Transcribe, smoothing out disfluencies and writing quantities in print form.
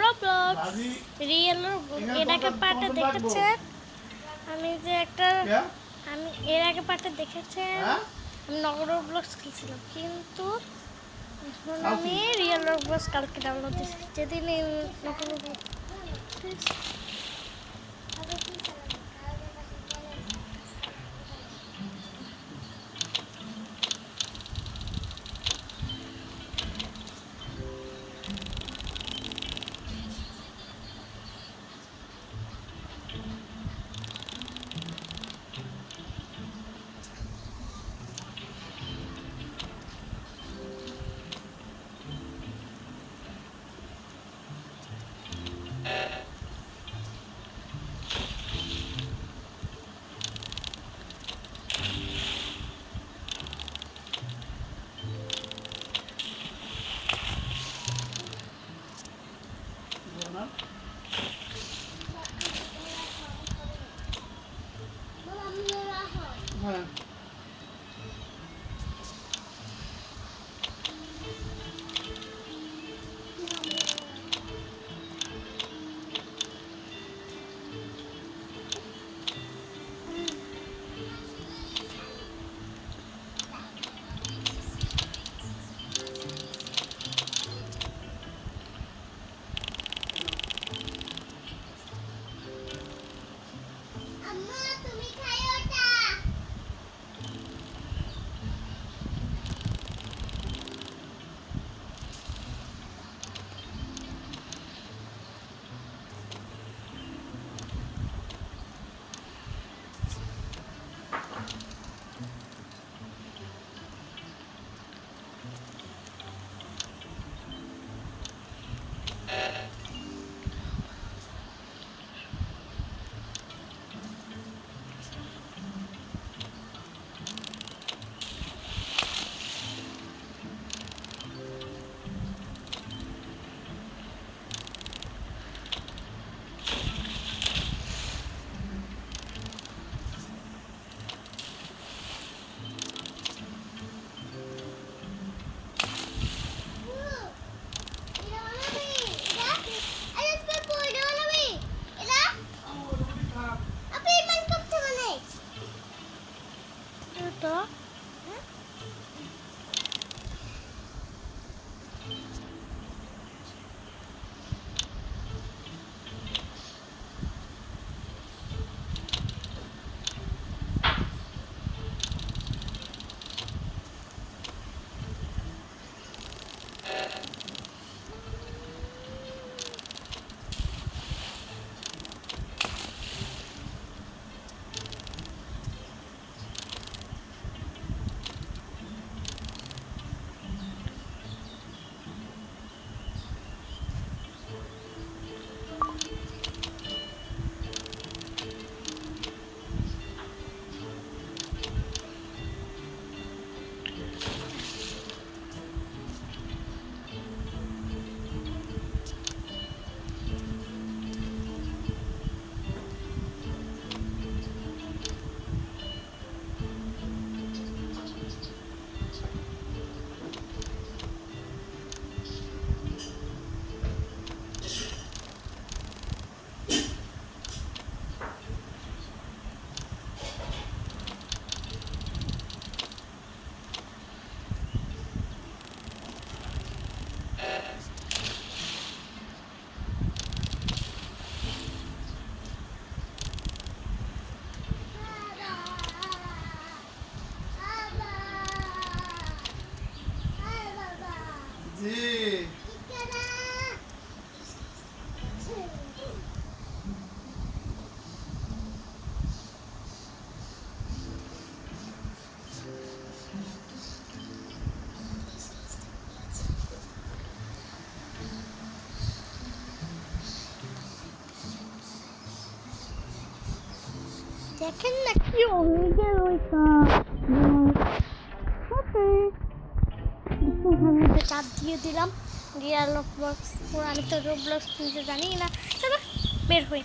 Roblox real এটাকে পার্টে দেখেছেন। আমি যে একটা আমি এর আগে পার্টে দেখেছেন আমি নগর রোবলক্স খেলছিলাম, কিন্তু এখন আমি রিয়েল রোবলক্স কালকে ডাউনলোড দিয়েছি যেদিন এই নগর রোবলক্স। হ্যাঁ তো জি দেখেন না কি ওমিগে রয়েছে। আমি তো চাপ দিয়ে দিলাম রিয়েল রোবলক্স। আমি তো রোবলক্স কিনতে জানি না, চলো বের হই।